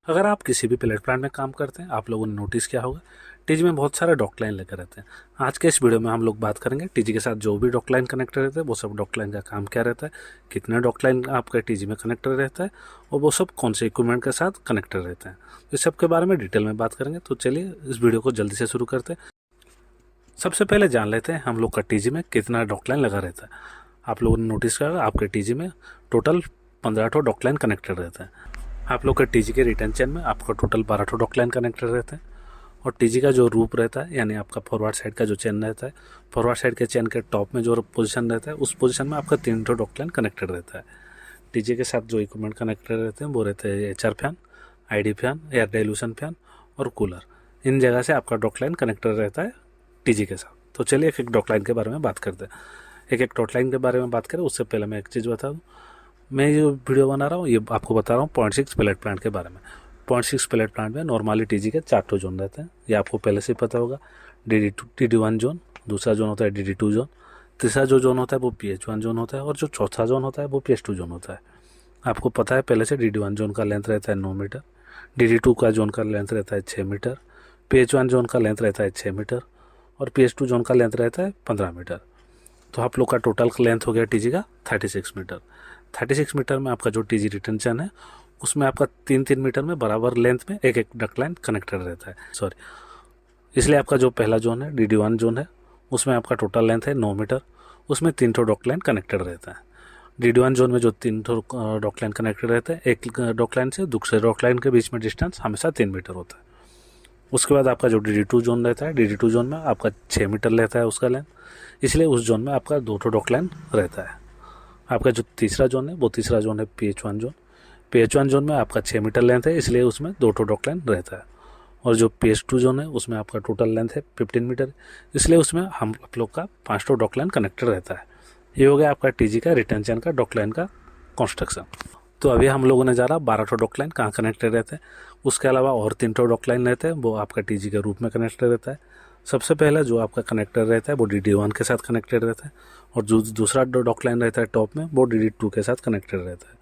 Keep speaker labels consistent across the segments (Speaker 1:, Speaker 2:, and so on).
Speaker 1: अगर आप किसी भी प्लेट प्लांट में काम करते हैं, आप लोगों ने नोटिस किया होगा टीजी में बहुत सारे डॉक लाइन लगे रहते हैं। आज के इस वीडियो में हम लोग बात करेंगे टीजी के साथ जो भी डॉक लाइन कनेक्टर रहते हैं वो सब डॉक लाइन का काम क्या रहता है, कितने डॉक लाइन आपका टीजी में कनेक्टर रहता है और वो सब कौन से इक्विपमेंट के साथ कनेक्टर रहते हैं। इस सब के बारे में डिटेल में बात करेंगे। तो चलिए इस वीडियो को जल्दी से शुरू करते हैं। सबसे पहले जान लेते हैं हम लोग का टीजी में कितना डॉक लाइन लगा रहता है। आप लोगों ने नोटिस किया आपके टीजी में टोटल 15 ठो डॉक लाइन कनेक्टेड रहता है। आप लोग के टीजी के रिटर्न चेन में आपका टोटल 12 ठो डॉक लाइन कनेक्टेड रहते हैं। और टीजी का जो रूप रहता है यानी आपका फॉरवर्ड साइड का जो चेन रहता है, फॉरवर्ड साइड के चेन के टॉप में जो पोजीशन रहता है उस पोजीशन में आपका 3 ठो डॉक लाइन कनेक्टेड रहता है। टीजी के साथ जो इक्विपमेंट कनेक्टेड रहते हैं वो रहते हैं HR fan, ID fan, air dilution fan और कूलर। इन जगह से आपका डॉक लाइन कनेक्टेड रहता है टीजी के साथ। तो चलिए एक एक डॉक लाइन के बारे में बात करते हैं। एक एक डॉक लाइन के बारे में बात करें उससे पहले मैं एक चीज़ बता दूँ। मैं जो वीडियो बना रहा हूँ ये आपको बता रहा हूँ 0.6 प्लेट प्लांट के बारे में। 0.6 प्लेट प्लांट में नॉर्मली टीजी के 4 ठो जोन रहते हैं, ये आपको पहले से पता होगा। DD1 जोन, दूसरा जोन होता है DD2 जोन, तीसरा जो जोन होता है वो PH1 जोन होता है और जो चौथा जोन होता है वो PH2 जोन होता है। आपको पता है पहले से DD1 जोन का लेंथ रहता है 9 मीटर, DD2 का जोन का लेंथ रहता है 6 मीटर, PH1 जोन का लेंथ रहता है 6 मीटर और PH2 जोन का लेंथ रहता है 15 मीटर। तो आप लोग का टोटल लेंथ हो गया टीजी का 36 मीटर। 36 मीटर में आपका जो टीजी रिटर्न चैन है उसमें आपका 3-3 मीटर में बराबर लेंथ में एक एक डक लाइन कनेक्टेड रहता है। सॉरी, इसलिए आपका जो पहला जोन है DD1 जोन है उसमें आपका टोटल लेंथ है 9 मीटर, उसमें 3 ठो डॉक लाइन कनेक्टेड रहता है। DD1 जोन में जो 3 ठो डॉक लाइन कनेक्टेड रहते हैं, एक डॉक लाइन से दूसरे डॉक लाइन के बीच में डिस्टेंस हमेशा 3 मीटर होता है। उसके बाद आपका जो DD2 जोन रहता है, DD2 जोन में आपका 6 मीटर रहता है उसका लेंथ, इसलिए उस जोन में आपका 2 ठो डॉक लाइन रहता है। आपका जो तीसरा जोन है वो तीसरा जोन है PH1 जोन। PH1 जोन में आपका 6 मीटर लेंथ है, इसलिए उसमें 2 ठो डॉक लाइन रहता है। और जो PH2 जोन है उसमें आपका टोटल लेंथ है 15 मीटर, इसलिए उसमें हम आप लोग का 5 ठो डॉक लाइन कनेक्टेड रहता है। ये हो गया आपका टीजी का रिटर्न चैन का डॉक लाइन का कंस्ट्रक्शन। तो अभी हम लोगों ने जाना 12 ठो डॉक लाइन कहाँ कनेक्टेड रहते हैं। उसके अलावा और 3 ठो डॉक लाइन रहते हैं वो आपका टीजी के रूप में कनेक्टेड रहता है। सबसे पहला जो आपका कनेक्टर रहता है वो DD1 के साथ कनेक्टेड रहता है और जो दूसरा डॉक लाइन रहता है टॉप में वो DD2 के साथ कनेक्टेड रहता है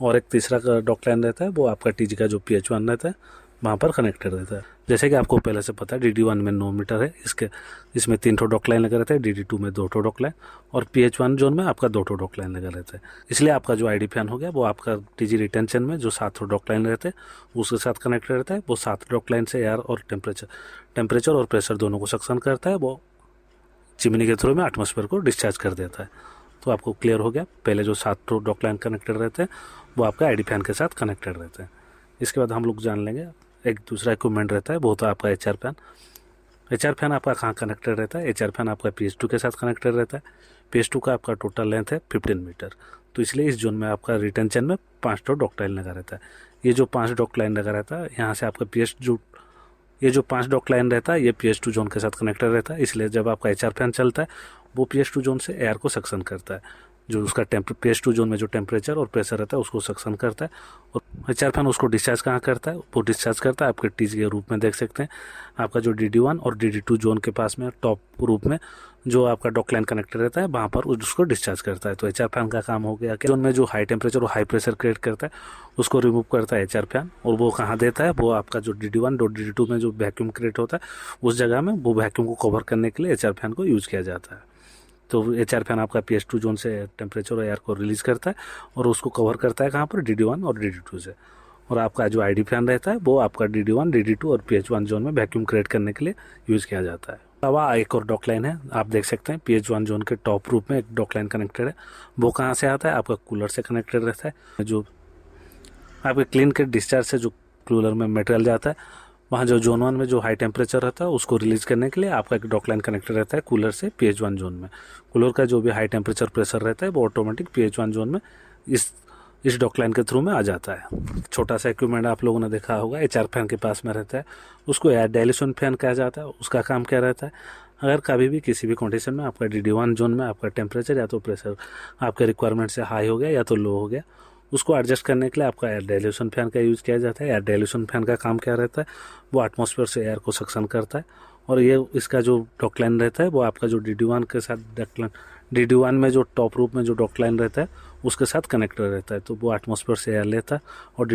Speaker 1: और एक तीसरा डॉक लाइन रहता है वो आपका टीजी का जो PH1 रहता है वहाँ पर कनेक्टेड रहता है। जैसे कि आपको पहले से पता है DD1 में 9 मीटर है, इसमें 3 ठो डॉक लाइन लगा रहता है, DD2 में 2 ठो डॉक लाइन और PH1 जोन में आपका 2 ठो डॉक लाइन लगा रहता है। इसलिए आपका जो आईडी फैन हो गया वो आपका टीजी रिटर्न चेन में जो 7 ठो डॉक लाइन रहते हैं उसके साथ कनेक्टेड रहता है। वो 7 डॉक लाइन से एयर और टेम्परेचर और प्रेशर दोनों को सक्शन करता है, वो चिमनी के थ्रू में एटमॉस्फेयर को डिस्चार्ज कर देता है। तो आपको क्लियर हो गया, पहले जो 7 ठो डॉक लाइन कनेक्टेड रहते हैं वो आपका आईडी फैन के साथ कनेक्टेड रहते हैं। इसके बाद हम लोग जान लेंगे एक दूसरा इक्विपमेंट रहता है वो होता है आपका एचआर फैन। एचआर फैन आपका कहाँ कनेक्टेड रहता है? एचआर फैन आपका PH2 के साथ कनेक्टेड रहता है। PH2 का आपका टोटल लेंथ है 15 मीटर, तो इसलिए इस जोन में आपका रिटर्न चेन में 5 ठो डॉक लाइन लगा रहता है। ये जो 5 डॉक लाइन लगा रहता है यहाँ से आपका ये जो 5 डॉक लाइन रहता है ये PH2 जोन के साथ कनेक्टेड रहता है, इसलिए जब आपका एचआर फैन चलता है वो PH2 जोन से एयर को सक्शन करता है। जो उसका PH2 जोन में जो टेम्परेचर और प्रेशर रहता है उसको सक्शन करता है और एचआर फैन उसको डिस्चार्ज कहाँ करता है? वो डिस्चार्ज करता है आपके टीजी के रूप में देख सकते हैं। आपका जो DD1 और DD2 जोन के पास में टॉप रूप में जो आपका डॉक लाइन कनेक्टेड रहता है वहाँ पर उसको डिस्चार्ज करता है। तो एचआर फैन का काम हो गया कि जोन में जो हाई टेम्परेचर और हाई प्रेशर क्रिएट करता है उसको रिमूव करता है एचआर फैन, और वो कहाँ देता है? वो आपका जो DD1 और DD2 में जो वैक्यूम क्रिएट होता है उस जगह में वो वैक्यूम को कवर करने के लिए एचआर फैन को यूज किया जाता है। तो एचआर फैन आपका PH2 जोन से टेम्परेचर और एयर को रिलीज करता है और उसको कवर करता है कहाँ पर? DD1 और DD2 से। और आपका जो आईडी फैन रहता है वो आपका DD1, DD2 और PH1 जोन में वैक्यूम क्रिएट करने के लिए यूज़ किया जाता है। अलावा एक और डॉक लाइन है, आप देख सकते हैं PH1 जोन के टॉप रूप में एक डॉक लाइन कनेक्टेड है। वो कहाँ से आता है? आपका कूलर से कनेक्टेड रहता है। जो आपके क्लीन के डिस्चार्ज से जो कूलर में मटेरियल जाता है वहाँ जो जोन 1 में जो हाई टेम्परेचर रहता है उसको रिलीज करने के लिए आपका एक डॉक लाइन कनेक्टेड रहता है कूलर से PH1 जोन में। कूलर का जो भी हाई टेम्परेचर प्रेशर रहता है वो ऑटोमेटिक PH1 जोन में इस डॉक लाइन के थ्रू में आ जाता है। छोटा सा इक्विपमेंट आप लोगों ने देखा होगा एचआर फैन के पास में रहता है, उसको एयर डाइल्यूशन फैन कहा जाता है। उसका काम क्या रहता है? अगर कभी भी किसी भी कंडीशन में आपका DD1 जोन में आपका टेम्परेचर या तो प्रेशर आपके रिक्वायरमेंट से हाई हो गया या तो लो हो गया, उसको एडजस्ट करने के लिए आपका एयर डाइल्यूशन फैन का यूज़ किया जाता है। एयर डाइल्यूशन फैन का काम क्या रहता है? वो एटमॉस्फेयर से एयर को सक्शन करता है और ये इसका जो डॉक लाइन रहता है वो आपका जो DD1 के साथ DD1 में जो टॉप रूप में जो डॉक लाइन रहता है उसके साथ कनेक्टेड रहता है, तो वो एटमॉस्फेयर से एयर लेता है और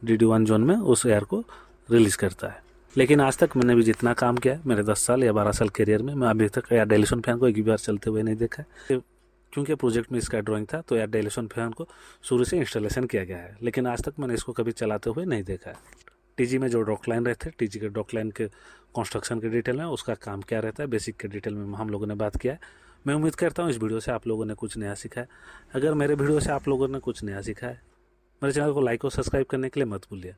Speaker 1: DD1 जोन में उस एयर को रिलीज़ करता है। लेकिन आज तक मैंने भी जितना काम किया है मेरे 10 साल या 12 साल करियर में, मैं अभी तक एयर डाइल्यूशन फैन को एक भी बार चलते हुए नहीं देखा है। क्योंकि प्रोजेक्ट में इसका ड्राइंग था तो एयर डाइल्यूशन फैन को शुरू से इंस्टॉलेशन किया गया है, लेकिन आज तक मैंने इसको कभी चलाते हुए नहीं देखा है। टीजी में जो डॉक लाइन रहते हैं, टीजी के डॉक लाइन के कंस्ट्रक्शन के डिटेल में उसका काम क्या रहता है, बेसिक के डिटेल में हम लोगों ने बात किया है। मैं उम्मीद करता हूँ इस वीडियो से आप लोगों ने कुछ नया सीखा है। अगर मेरे वीडियो से आप लोगों ने कुछ नया सीखा है, मेरे चैनल को लाइक और सब्सक्राइब करने के लिए मत भूलिए।